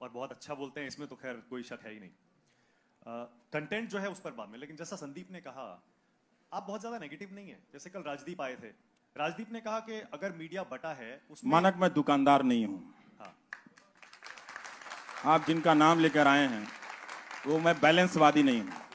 और बहुत अच्छा बोलते हैं, इसमें तो खैर कोई शक है ही नहीं। कंटेंट जो है उस पर बाद में, लेकिन जैसा संदीप ने कहा, आप बहुत ज्यादा नेगेटिव नहीं है। जैसे कल राजदीप आए थे, राजदीप ने कहा कि अगर मीडिया बटा है उसमें मानक, मैं दुकानदार नहीं हूं। हाँ, आप जिनका नाम लेकर आए हैं वो मैं बैलेंसवादी नहीं हूं।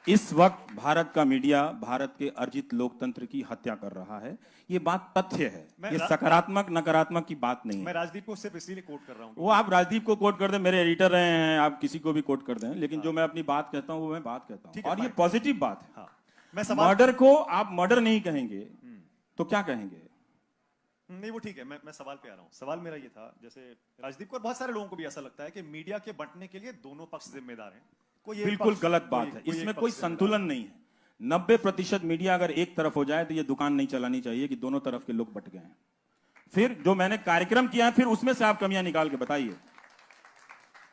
इस वक्त भारत का मीडिया भारत के अर्जित लोकतंत्र की हत्या कर रहा है। ये बात तथ्य है, ये सकारात्मक नकारात्मक की बात नहीं है। मैं राजदीप को सिर्फ इसलिए कोट कर रहा हूं। वो आप राजदीप को कोट कर दें, मेरे एडिटर रहे हैं, आप किसी को भी कोट कर दें, लेकिन जो मैं अपनी बात कहता हूं वो मैं बात कहता हूं, और ये पॉजिटिव बात है। हाँ, मैं मर्डर को आप मर्डर नहीं कहेंगे तो क्या कहेंगे? नहीं, वो ठीक है। मैं सवाल पे आ रहा हूँ। सवाल मेरा ये था, जैसे राजदीप को और बहुत सारे लोगों को भी ऐसा लगता है कि मीडिया के बंटने के लिए दोनों पक्ष जिम्मेदार हैं। बिल्कुल गलत बात है, इसमें कोई संतुलन नहीं है। 90% मीडिया अगर एक तरफ हो जाए तो ये दुकान नहीं चलानी चाहिए कि दोनों तरफ के लोग बट गए हैं। फिर जो मैंने कार्यक्रम किया है, फिर उसमें से आप कमियां निकाल के बताइए,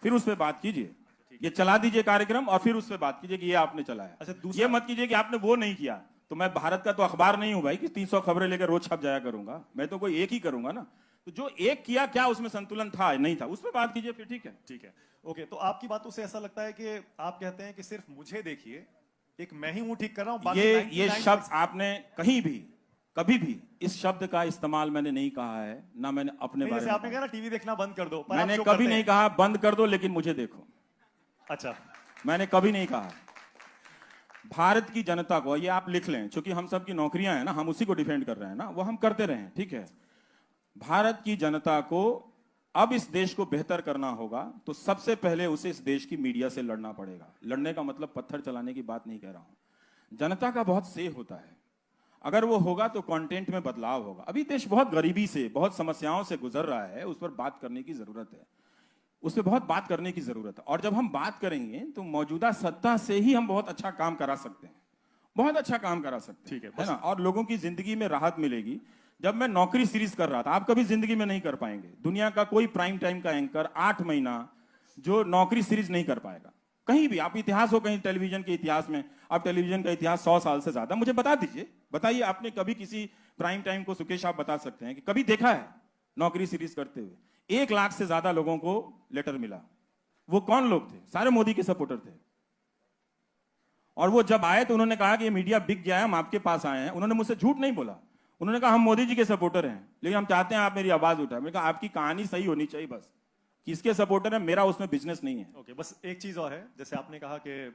फिर उस पर बात कीजिए। ये चला दीजिए कार्यक्रम और फिर उस पर बात कीजिए कि ये आपने चलाया। अच्छा, ये मत कीजिए कि आपने वो नहीं किया। तो मैं भारत का तो अखबार नहीं हूं भाई कि 300 खबरें लेकर रोज छप जाया करूंगा। मैं तो कोई एक ही करूंगा ना। तो जो एक किया, क्या उसमें संतुलन था नहीं था, उस पर बात कीजिए फिर। ठीक है, ठीक है, ओके। तो आपकी बातों से ऐसा लगता है कि आप कहते हैं कि सिर्फ मुझे देखिए, एक मैं ही हूं ठीक कर रहा हूं। ये शब्द आपने कहीं भी कभी भी इस शब्द का इस्तेमाल मैंने नहीं कहा है, ना मैंने अपने बारे में। आपने कहा ना टीवी देखना बंद कर दो, मैंने कभी नहीं कहा बंद कर दो, लेकिन मुझे देखो। अच्छा, मैंने कभी नहीं कहा। भारत की जनता को, ये आप लिख लें, क्योंकि हम सब की नौकरियां हैं ना, हम उसी को डिफेंड कर रहे हैं ना, वो हम करते रहे, ठीक है। भारत की जनता को अब इस देश को बेहतर करना होगा तो सबसे पहले उसे इस देश की मीडिया से लड़ना पड़ेगा। लड़ने का मतलब पत्थर चलाने की बात नहीं कह रहा हूं। जनता का बहुत से होता है, अगर वो होगा तो कंटेंट में बदलाव होगा। अभी देश बहुत गरीबी से, बहुत समस्याओं से गुजर रहा है, उस पर बात करने की जरूरत है, उस पर बहुत बात करने की जरूरत है। और जब हम बात करेंगे तो मौजूदा सत्ता से ही हम बहुत अच्छा काम करा सकते हैं, बहुत अच्छा काम करा सकते हैं, ठीक है ना। और लोगों की जिंदगी में राहत मिलेगी। जब मैं नौकरी सीरीज कर रहा था, आप कभी जिंदगी में नहीं कर पाएंगे, दुनिया का कोई प्राइम टाइम का एंकर 8 महीना जो नौकरी सीरीज नहीं कर पाएगा कहीं भी। आप इतिहास हो कहीं टेलीविजन के इतिहास में, आप टेलीविजन का इतिहास 100 साल से ज्यादा, मुझे बता दीजिए, बताइए आपने कभी किसी प्राइम टाइम को, सुकेश आप बता सकते हैं कि कभी देखा है नौकरी सीरीज करते हुए? 1 लाख से ज्यादा लोगों को लेटर मिला। वो कौन लोग थे? सारे मोदी के सपोर्टर थे। और वो जब आए तो उन्होंने कहा कि ये मीडिया बिक गया है, हम आपके पास आए हैं। उन्होंने मुझसे झूठ नहीं बोला, उन्होंने कहा हम मोदी जी के सपोर्टर हैं, लेकिन हम चाहते हैं आप मेरी आवाज उठाएं। मैंने कहा आपकी कहानी सही होनी चाहिए, बस किसके सपोर्टर है, मेरा उसमें बिजनेस नहीं है। ओके, बस एक चीज और है, जैसे आपने कहा कि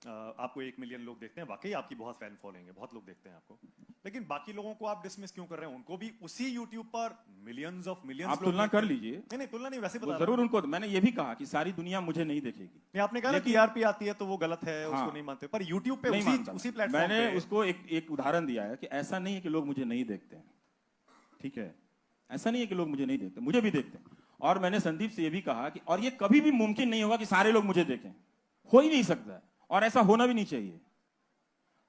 आपको 1 मिलियन लोग देखते हैं, वाकई आपकी बहुत फैन फॉलोइंग है, बहुत लोग देखते हैं आपको, लेकिन बाकी लोगों को आप डिसमिस क्यों कर रहे हैं? उनको भी उसी यूट्यूब पर मिलियंस ऑफ मिलियंस आप तुलना कर लीजिए। नहीं, तुलना नहीं, वैसे बता जरूर उनको, मैंने ये भी कहा कि सारी दुनिया मुझे नहीं देखेगी। नहीं, आपने कहा टीआरपी आती है तो वो गलत है, उसको नहीं मानते, पर यूट्यूब पे उसी प्लेटफॉर्म मैंने उसको एक उदाहरण दिया है कि ऐसा नहीं है कि लोग मुझे नहीं देखते हैं, ठीक है, ऐसा नहीं है कि लोग मुझे नहीं देखते, मुझे भी देखते हैं। और मैंने संदीप से ये भी कहा कि और ये कभी भी मुमकिन नहीं होगा कि सारे लोग मुझे देखें, हो ही नहीं सकता, और ऐसा होना भी नहीं चाहिए।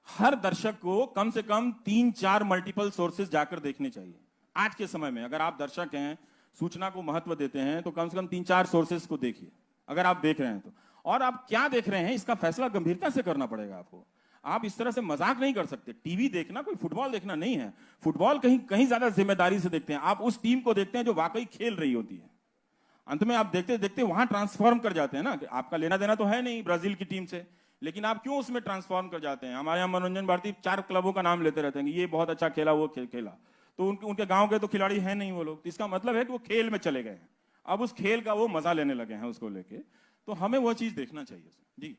हर दर्शक को कम से कम 3-4 मल्टीपल सोर्सेज जाकर देखने चाहिए। आज के समय में अगर आप दर्शक हैं, सूचना को महत्व देते हैं, तो कम से कम 3-4 सोर्सेज को देखिए, अगर आप देख रहे हैं तो। और आप क्या देख रहे हैं इसका फैसला गंभीरता से करना पड़ेगा आपको। आप इस तरह से मजाक नहीं कर सकते। टीवी देखना कोई फुटबॉल देखना नहीं है। फुटबॉल कहीं ज्यादा जिम्मेदारी से देखते हैं, आप उस टीम को देखते हैं जो वाकई खेल रही होती है। अंत में आप देखते देखते वहां ट्रांसफॉर्म कर जाते हैं ना, कि आपका लेना देना तो है नहीं ब्राजील की टीम से, लेकिन आप क्यों उसमें ट्रांसफॉर्म कर जाते हैं? हमारे यहाँ मनोरंजन भारती 4 क्लबों का नाम लेते रहते हैं, ये बहुत अच्छा खेला, वो खेला, तो उनके गांव के तो खिलाड़ी हैं नहीं वो लोग, तो इसका मतलब है कि वो खेल में चले गए हैं, अब उस खेल का वो मजा लेने लगे हैं उसको लेके। तो हमें वो चीज देखना चाहिए जी।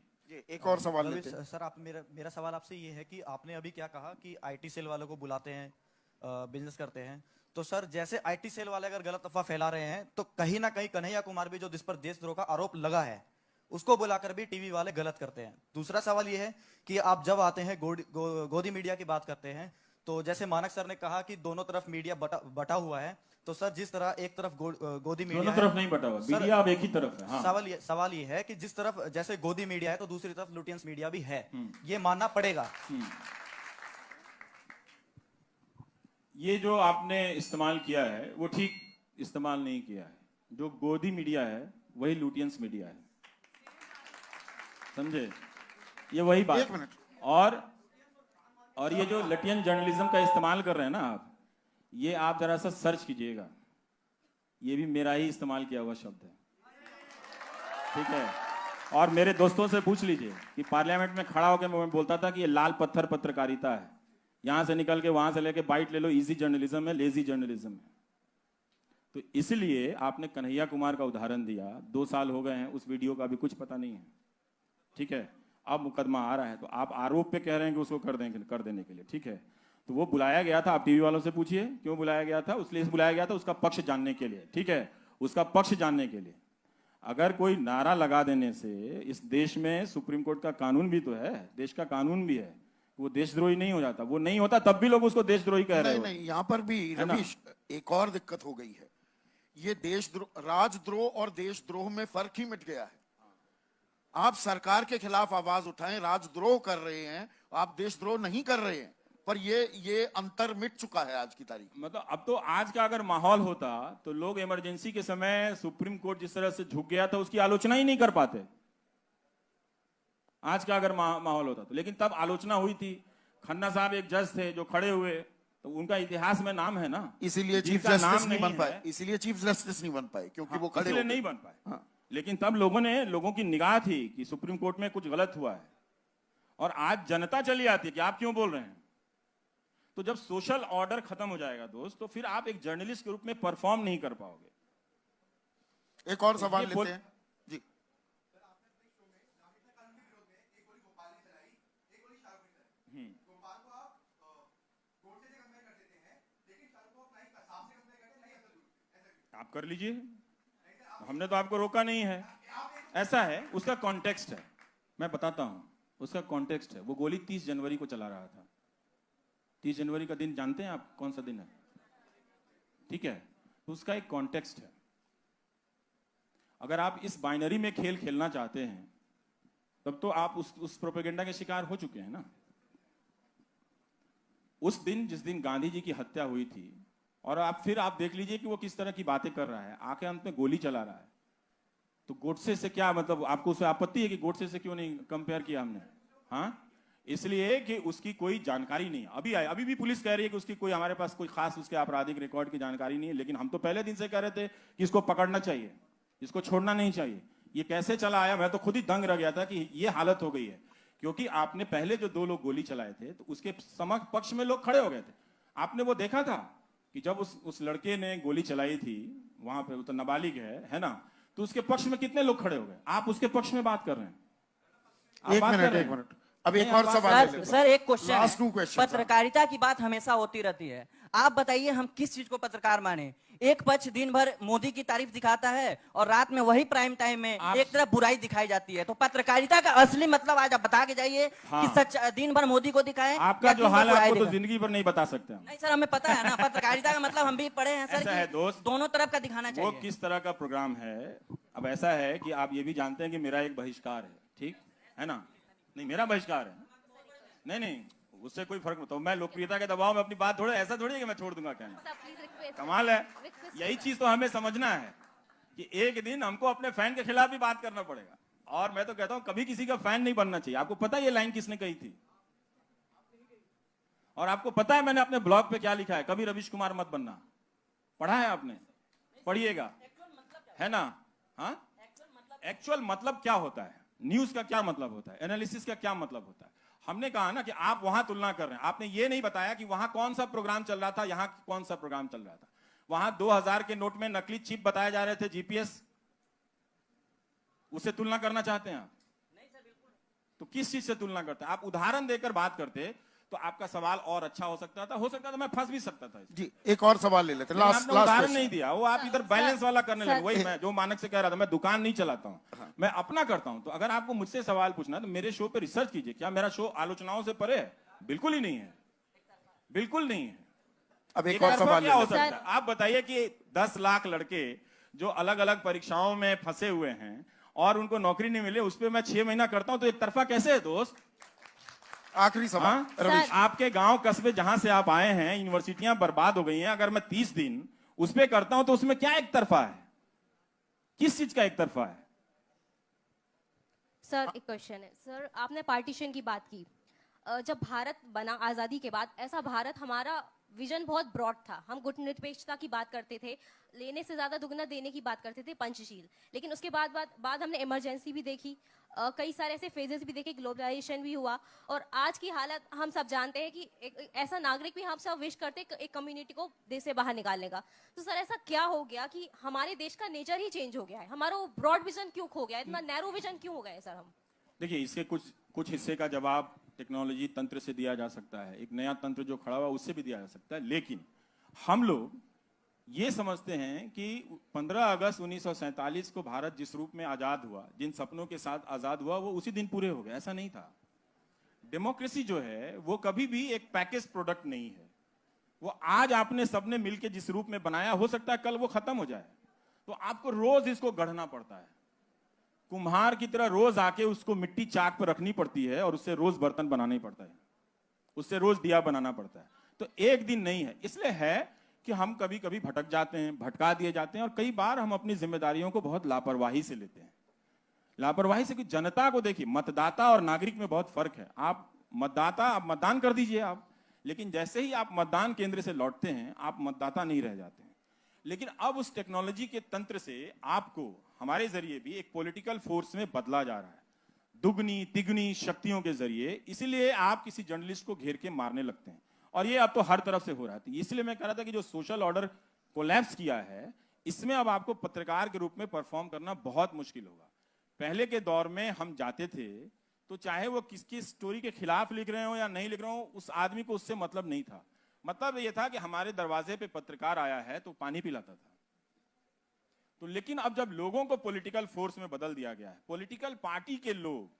एक और सवाल लेते हैं सर। आप मेरा सवाल आपसे ये है कि आपने अभी क्या कहा कि आईटी सेल वालों को बुलाते हैं, बिजनेस करते हैं, तो सर जैसे आईटी सेल वाले अगर गलत अफवाह फैला रहे हैं तो कहीं ना कहीं कन्हैया कुमार भी, जो जिस पर देशद्रोह का आरोप लगा है, उसको बुलाकर भी टीवी वाले गलत करते हैं। दूसरा सवाल ये है कि आप जब आते हैं गोदी मीडिया की बात करते हैं, तो जैसे मानक सर ने कहा कि दोनों तरफ मीडिया बटा हुआ है, तो सर जिस तरह एक तरफ गोदी मीडिया दोनों तरफ नहीं बटा हुआ, मीडिया अब एक ही तरफ है। हाँ। सवाल ये है कि जिस तरफ जैसे गोदी मीडिया है तो दूसरी तरफ लुटियंस मीडिया भी है, ये मानना पड़ेगा। ये जो आपने इस्तेमाल किया है वो ठीक इस्तेमाल नहीं किया है। जो गोदी मीडिया है वही लुटियंस मीडिया है, समझे? ये वही बात। 1 मिनट। और ये जो लटियन जर्नलिज्म का इस्तेमाल कर रहे हैं ना आप, ये आप जरा सा सर्च कीजिएगा, ये भी मेरा ही इस्तेमाल किया हुआ शब्द है। ठीक है। और मेरे दोस्तों से पूछ लीजिए कि पार्लियामेंट में खड़ा होकर मैं बोलता था कि ये लाल पत्थर पत्रकारिता है, यहां से निकल के वहां से लेके बाइट ले लो, इजी जर्नलिज्म है, लेजी जर्नलिज्म है। तो इसलिए आपने कन्हैया कुमार का उदाहरण दिया, 2 साल हो गए हैं, उस वीडियो का भी कुछ पता नहीं है, ठीक है। अब मुकदमा आ रहा है तो आप आरोप पे कह रहे हैं कि उसको कर देने के लिए, ठीक है। तो वो बुलाया गया था, आप टीवी वालों से पूछिए क्यों बुलाया गया था, उसलिए बुलाया गया था उसका पक्ष जानने के लिए, ठीक है, उसका पक्ष जानने के लिए। अगर कोई नारा लगा देने से, इस देश में सुप्रीम कोर्ट का कानून भी तो है, देश का कानून भी है, वो देशद्रोही नहीं हो जाता। वो नहीं होता तब भी लोग उसको देशद्रोही कह रहे हैं। नहीं, यहाँ पर भी रवीश एक और दिक्कत हो गई है, ये देशद्रोह, राजद्रोह और देशद्रोह में फर्क ही मिट गया है। आप सरकार के खिलाफ आवाज उठाएं, राजद्रोह कर रहे हैं, आप देशद्रोह नहीं कर रहे हैं, पर ये अंतर मिट चुका है आज की तारीख में। मतलब अब तो आज का अगर माहौल होता तो लोग इमरजेंसी के समय सुप्रीम कोर्ट जिस तरह से झुक गया था उसकी आलोचना ही नहीं कर पाते, आज का अगर माहौल होता तो। लेकिन तब आलोचना हुई थी, खन्ना साहब एक जज थे जो खड़े हुए, तो उनका इतिहास में नाम है ना, इसीलिए चीफ जस्टिस नहीं बन पाए, इसीलिए चीफ जस्टिस नहीं बन पाए, क्योंकि वो खड़े नहीं बन पाए। लेकिन तब लोगों की निगाह थी कि सुप्रीम कोर्ट में कुछ गलत हुआ है, और आज जनता चली आती है कि आप क्यों बोल रहे हैं। तो जब सोशल ऑर्डर खत्म हो जाएगा दोस्त, तो फिर आप एक जर्नलिस्ट के रूप में परफॉर्म नहीं कर पाओगे। एक और सवाल लेते हैं जी। आप कर लीजिए, हमने तो आपको रोका नहीं है। ऐसा है, उसका कॉन्टेक्स्ट है, मैं बताता हूं, उसका कॉन्टेक्स्ट है। वो गोली 30 जनवरी को चला रहा था। 30 जनवरी का दिन जानते हैं आप कौन सा दिन है, ठीक है। तो उसका एक कॉन्टेक्स्ट है। अगर आप इस बाइनरी में खेल खेलना चाहते हैं तब तो आप उस प्रोपेगेंडा के शिकार हो चुके हैं ना। उस दिन, जिस दिन गांधी जी की हत्या हुई थी, और आप देख लीजिए कि वो किस तरह की बातें कर रहा है, आके अंत में गोली चला रहा है। तो गोडसे से क्या मतलब, आपको उससे आपत्ति है कि गोडसे से क्यों नहीं कंपेयर किया हमने? हाँ, इसलिए कि उसकी कोई जानकारी नहीं है। अभी भी पुलिस कह रही है कि उसकी कोई, हमारे पास कोई खास उसके आपराधिक रिकॉर्ड की जानकारी नहीं है। लेकिन हम तो पहले दिन से कह रहे थे कि इसको पकड़ना चाहिए, इसको छोड़ना नहीं चाहिए। ये कैसे चला आया, मैं तो खुद ही दंग रह गया था कि ये हालत हो गई है। क्योंकि आपने पहले जो 2 लोग गोली चलाए थे तो उसके समक्ष पक्ष में लोग खड़े हो गए थे। आपने वो देखा था कि जब उस लड़के ने गोली चलाई थी वहां पे, वो तो नाबालिग है ना, तो उसके पक्ष में कितने लोग खड़े हो गए। आप उसके पक्ष में बात कर रहे हैं। एक मिनट अब एक और सवाल सर एक क्वेश्चन, पत्रकारिता की बात हमेशा होती रहती है। आप बताइए हम किस चीज को पत्रकार माने? एक पक्ष दिन भर मोदी की तारीफ दिखाता है और रात में वही प्राइम टाइम में एक तरफ बुराई दिखाई जाती है। तो पत्रकारिता का असली मतलब आज आप बता के जाइए कि सच दिन भर मोदी को दिखाएं। आपका जो हाल है आपको तो जिंदगी भर नहीं बता सकते हम। नहीं सर, हमें पता है ना, पत्रकारिता का मतलब हम भी पढ़े हैं सर। ऐसा है दोस्त, दोनों तरफ का दिखाना चाहिए। वो किस तरह का प्रोग्राम है। अब ऐसा है कि आप ये भी जानते हैं कि मेरा एक बहिष्कार है, ठीक है ना? नहीं, मेरा बहिष्कार है, नहीं उससे कोई फर्क नहीं। तो मैं लोकप्रियता के दबाव में अपनी बात थोड़ा, ऐसा थोड़ी है कि मैं छोड़ दूंगा कहना। कमाल है, यही चीज तो हमें समझना है कि एक दिन हमको अपने फैन के खिलाफ भी बात करना पड़ेगा। और मैं तो कहता हूं कभी किसी का फैन नहीं बनना चाहिए। आपको पता है ये लाइन किसने कही थी? और आपको पता है मैंने अपने ब्लॉग पे क्या लिखा है? कभी रवीश कुमार मत बनना। पढ़ा है आपने? पढ़िएगा, है ना? हाँ, एक्चुअल मतलब क्या होता है, न्यूज का क्या मतलब होता है, एनालिसिस का क्या मतलब होता है। हमने कहा ना कि आप वहां तुलना कर रहे हैं। आपने ये नहीं बताया कि वहां कौन सा प्रोग्राम चल रहा था, यहां कौन सा प्रोग्राम चल रहा था। वहां 2000 के नोट में नकली चिप बताए जा रहे थे, जीपीएस, उससे तुलना करना चाहते हैं आप? नहीं सर, बिल्कुल। तो किस चीज से तुलना करते हैं आप? उदाहरण देकर बात करते तो आपका सवाल और अच्छा हो सकता था मैं फंस भी सकता था जी। एक और सवाल ले लेते हैं, लास्ट उदाहरण नहीं दिया। वो आप इधर बैलेंस वाला करने लगे। वही मैं जो मानक से कह रहा था, मैं दुकान नहीं चलाता हूं, मैं अपना करता हूं। तो अगर आपको मुझसे सवाल पूछना है तो मेरे शो पे रिसर्च कीजिए। क्या मेरा शो आलोचनाओं से परे है? बिल्कुल ही नहीं है, बिल्कुल नहीं है। अब एक और सवाल क्या हो सकता है? आप बताइए कि 10 लाख लड़के जो अलग अलग परीक्षाओं में फंसे हुए हैं और उनको नौकरी नहीं मिले, उस पर मैं 6 महीना करता हूं, तो एक तरफा कैसे है दोस्त? आखिरी सवाल, आपके गांव कस्बे जहां से आप आए हैं, यूनिवर्सिटियां बर्बाद हो गई हैं, अगर मैं 30 दिन उस पे करता हूं तो उसमें क्या एक तरफा है? किस चीज का एक तरफा है? सर एक क्वेश्चन है सर, आपने पार्टीशन की बात की। जब भारत बना आजादी के बाद, ऐसा भारत हमारा विजन बहुत ब्रॉड था। हम गुटनिरपेक्षता की बात करते थे, लेने से ज्यादा दुगना देने की बात करते थे, पंचशील। लेकिन उसके बाद हमने इमरजेंसी भी देखी, कई सारे ऐसे फेजेस भी देखे, ग्लोबलाइजेशन भी हुआ, और आज की हालत हम सब जानते हैं कि एक ऐसा नागरिक भी हम सब विश करते एक कम्युनिटी को देश से बाहर निकालने का। तो सर ऐसा क्या हो गया कि हमारे देश का नेचर ही चेंज हो गया है? हमारा वो ब्रॉड विजन क्यों खो गया है, इतना नैरो विजन क्यों हो गया है सर? हम देखिए, इसके कुछ हिस्से का जवाब टेक्नोलॉजी तंत्र से दिया जा सकता है, एक नया तंत्र जो खड़ा हुआ उससे भी दिया जा सकता है, लेकिन हम लोग ये समझते हैं कि 15 अगस्त 1947 को भारत जिस रूप में आजाद हुआ, जिन सपनों के साथ आजाद हुआ, वो उसी दिन पूरे हो गए। ऐसा नहीं था। डेमोक्रेसी जो है वो कभी भी एक पैकेज प्रोडक्ट नहीं है। वो आज आपने सबने मिलकर जिस रूप में बनाया, हो सकता है कल वो खत्म हो जाए, तो आपको रोज इसको गढ़ना पड़ता है। कुम्हार की तरह रोज आके उसको मिट्टी चाक पर रखनी पड़ती है और उससे रोज बर्तन बनाना ही पड़ता है, उससे रोज दिया बनाना पड़ता है। तो एक दिन नहीं है। इसलिए है कि हम कभी कभी भटक जाते हैं, भटका दिए जाते हैं, और कई बार हम अपनी जिम्मेदारियों को बहुत लापरवाही से लेते हैं। लापरवाही से कि जनता को देखिए, मतदाता और नागरिक में बहुत फर्क है। आप मतदाता, आप मतदान कर दीजिए आप, लेकिन जैसे ही आप मतदान केंद्र से लौटते हैं आप मतदाता नहीं रह जाते हैं। लेकिन अब उस टेक्नोलॉजी के तंत्र से आपको हमारे जरिए भी एक पॉलिटिकल फोर्स में बदला जा रहा है, दुगनी तिगुनी शक्तियों के जरिए। इसीलिए आप किसी जर्नलिस्ट को घेर के मारने लगते हैं, और ये अब तो हर तरफ से हो रहा है। इसलिए मैं कह रहा था कि जो सोशल ऑर्डर कोलैप्स किया है, इसमें अब आपको पत्रकार के रूप में परफॉर्म करना बहुत मुश्किल होगा। पहले के दौर में हम जाते थे तो चाहे वो किसकी स्टोरी के खिलाफ लिख रहे हो या नहीं लिख रहे हो, उस आदमी को उससे मतलब नहीं था। मतलब ये था कि हमारे दरवाजे पे पत्रकार आया है तो पानी पिलाता था। तो लेकिन अब जब लोगों को पॉलिटिकल फोर्स में बदल दिया गया है, पॉलिटिकल पार्टी के लोग,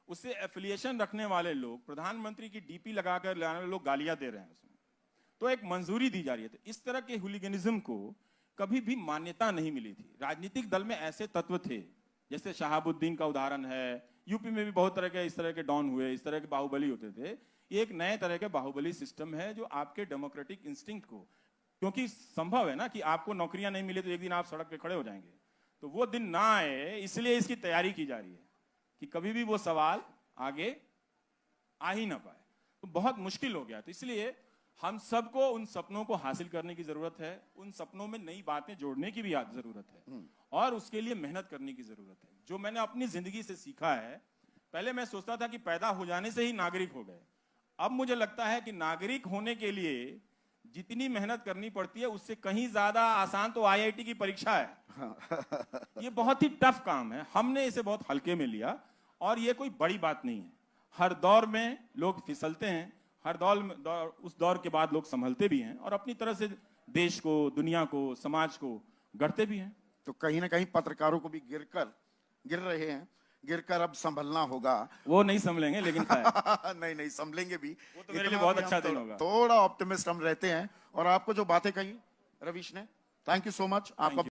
उससे एफिलिएशन रखने वाले लोग, प्रधानमंत्री की डीपी लगाकर लाने वाले लोग गालियां दे रहे हैं उसमें, तो एक मंजूरी दी जा रही है। तो इस तरह के हुलिगनिज्म को कभी भी मान्यता नहीं मिली थी। राजनीतिक दल में ऐसे तत्व थे, जैसे शहाबुद्दीन का उदाहरण है, यूपी में भी बहुत तरह के इस तरह के डॉन हुए, इस तरह के बाहुबली होते थे। ये एक नए तरह के बाहुबली सिस्टम है जो आपके डेमोक्रेटिक इंस्टिंक्ट को, क्योंकि संभव है ना कि आपको नौकरियां नहीं मिले तो एक दिन आप सड़क पे खड़े हो जाएंगे, तो वो दिन ना आए, इसलिए इसकी तैयारी की जा रही है कि कभी भी वो सवाल आगे आ ही ना पाए। तो बहुत मुश्किल हो गया। तो इसलिए हम सबको उन सपनों को हासिल करने की जरूरत है, उन सपनों में नई बातें जोड़ने की भी जरूरत है, और उसके लिए मेहनत करने की जरूरत है। जो मैंने अपनी जिंदगी से सीखा है, पहले मैं सोचता था कि पैदा हो जाने से ही नागरिक हो गए। अब मुझे लगता है कि नागरिक होने के लिए जितनी मेहनत करनी पड़ती है उससे कहीं ज्यादा आसान तो आईआईटी की परीक्षा है। ये बहुत ही टफ काम है, हमने इसे बहुत हल्के में लिया, और ये कोई बड़ी बात नहीं है। हर दौर में लोग फिसलते हैं, हर उस दौर के बाद लोग संभलते भी हैं और अपनी तरह से देश को, दुनिया को, समाज को गढ़ते भी हैं। तो कहीं ना कहीं पत्रकारों को भी गिर रहे हैं, गिरकर अब संभलना होगा। वो नहीं संभलेंगे, लेकिन नहीं संभलेंगे भी। वो तो मेरे लिए बहुत अच्छा दिन होगा। थोड़ा ऑप्टिमिस्ट हम रहते हैं। और आपको जो बातें कही रवीश ने, थैंक यू सो मच। आपका